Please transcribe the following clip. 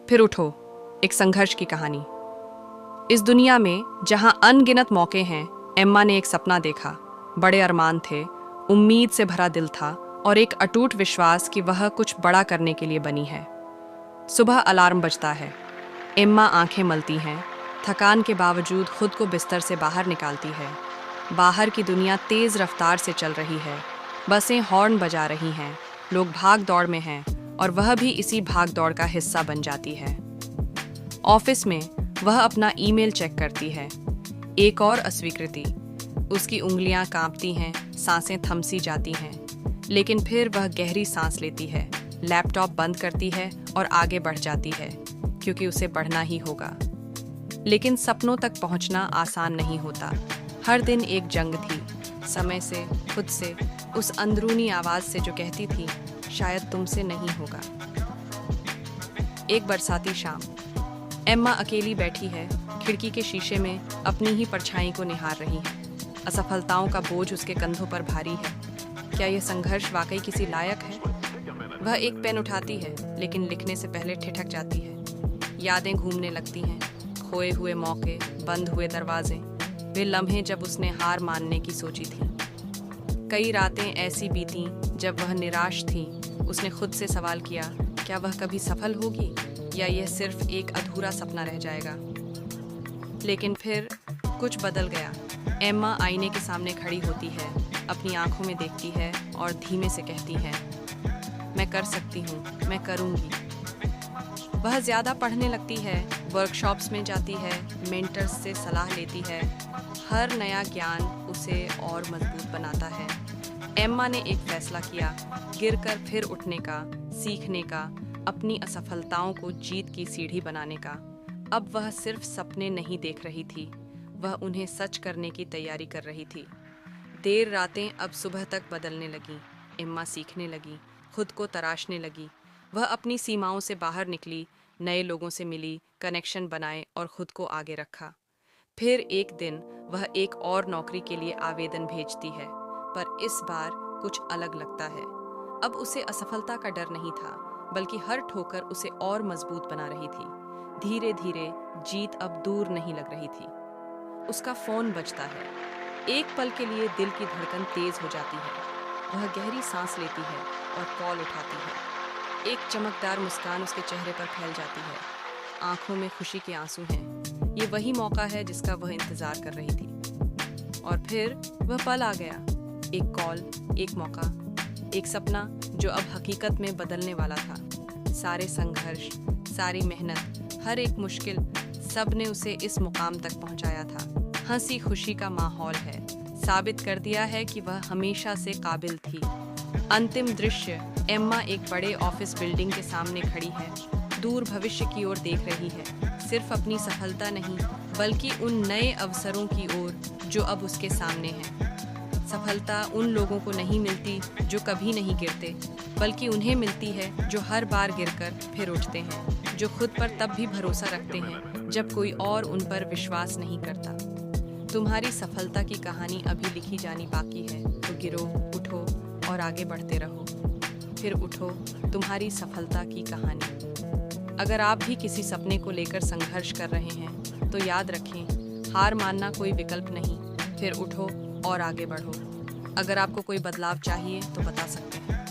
फिर उठो, एक संघर्ष की कहानी। इस दुनिया में जहां अनगिनत मौके हैं, एम्मा ने एक सपना देखा। बड़े अरमान थे, उम्मीद से भरा दिल था और एक अटूट विश्वास कि वह कुछ बड़ा करने के लिए बनी है। सुबह अलार्म बजता है। एम्मा आंखें मलती हैं, थकान के बावजूद खुद को बिस्तर से बाहर निकालती है। बाहर की दुनिया तेज रफ्तार से चल रही है। बसें हॉर्न बजा रही हैं, लोग भाग दौड़ में हैं और वह भी इसी भाग दौड़ का हिस्सा बन जाती है। ऑफिस में वह अपना ईमेल चेक करती है। एक और अस्वीकृति। उसकी उंगलियां कांपती हैं, सांसें थमसी जाती हैं, लेकिन फिर वह गहरी सांस लेती है, लैपटॉप बंद करती है और आगे बढ़ जाती है, क्योंकि उसे बढ़ना ही होगा। लेकिन सपनों तक पहुंचना आसान नहीं होता। हर दिन एक जंग थी, समय से, खुद से, उस अंदरूनी आवाज से जो कहती थी शायद तुमसे नहीं होगा। एक बरसाती शाम, एम्मा अकेली बैठी है, खिड़की के शीशे में अपनी ही परछाई को निहार रही है। असफलताओं का बोझ उसके कंधों पर भारी है। क्या यह संघर्ष वाकई किसी लायक है? वह एक पेन उठाती है, लेकिन लिखने से पहले ठिठक जाती है। यादें घूमने लगती हैं, खोए हुए मौके, बंद हुए दरवाजे, वे लम्हे जब उसने हार मानने की सोची थी। कई रातें ऐसी बीतीं जब वह निराश थी। उसने खुद से सवाल किया, क्या वह कभी सफल होगी या यह सिर्फ एक अधूरा सपना रह जाएगा? लेकिन फिर कुछ बदल गया। एम्मा आईने के सामने खड़ी होती है, अपनी आंखों में देखती है और धीमे से कहती है, मैं कर सकती हूँ, मैं करूँगी। वह ज़्यादा पढ़ने लगती है, वर्कशॉप्स में जाती है, मेंटर्स से सलाह लेती है। हर नया ज्ञान उसे और मजबूत बनाता है। एम्मा ने एक फैसला किया, गिरकर फिर उठने का, सीखने का, अपनी असफलताओं को जीत की सीढ़ी बनाने का। अब वह सिर्फ सपने नहीं देख रही थी, वह उन्हें सच करने की तैयारी कर रही थी। देर रातें अब सुबह तक बदलने लगीं। एम्मा सीखने लगी, खुद को तराशने लगी। वह अपनी सीमाओं से बाहर निकली, नए लोगों से मिली, कनेक्शन बनाए और खुद को आगे रखा। फिर एक दिन वह एक और नौकरी के लिए आवेदन भेजती है, पर इस बार कुछ अलग लगता है। अब उसे असफलता का डर नहीं था, बल्कि हर ठोकर उसे और मजबूत बना रही थी। धीरे धीरे जीत अब दूर नहीं लग रही थी। उसका फोन बजता है। एक पल के लिए दिल की धड़कन तेज हो जाती है। वह गहरी सांस लेती है और कॉल उठाती है। एक चमकदार मुस्कान उसके चेहरे पर फैल जाती है। आंखों में खुशी के आंसू हैं। ये वही मौका है जिसका वह इंतजार कर रही थी। और फिर वह पल आ गया। एक कॉल, एक मौका, एक सपना जो अब हकीकत में बदलने वाला था। सारे संघर्ष, सारी मेहनत, हर एक मुश्किल, सब ने उसे इस मुकाम तक पहुंचाया था। हंसी खुशी का माहौल है, साबित कर दिया है कि वह हमेशा से काबिल थी। अंतिम दृश्य, एम्मा एक बड़े ऑफिस बिल्डिंग के सामने खड़ी है, दूर भविष्य की ओर देख रही है। सिर्फ अपनी सफलता नहीं, बल्कि उन नए अवसरों की ओर जो अब उसके सामने हैं। सफलता उन लोगों को नहीं मिलती जो कभी नहीं गिरते, बल्कि उन्हें मिलती है जो हर बार गिरकर फिर उठते हैं, जो खुद पर तब भी भरोसा रखते हैं जब कोई और उन पर विश्वास नहीं करता। तुम्हारी सफलता की कहानी अभी लिखी जानी बाकी है, तो गिरो, उठो और आगे बढ़ते रहो। फिर उठो, तुम्हारी सफलता की कहानी। अगर आप भी किसी सपने को लेकर संघर्ष कर रहे हैं, तो याद रखें, हार मानना कोई विकल्प नहीं। फिर उठो और आगे बढ़ो। अगर आपको कोई बदलाव चाहिए तो बता सकते हैं।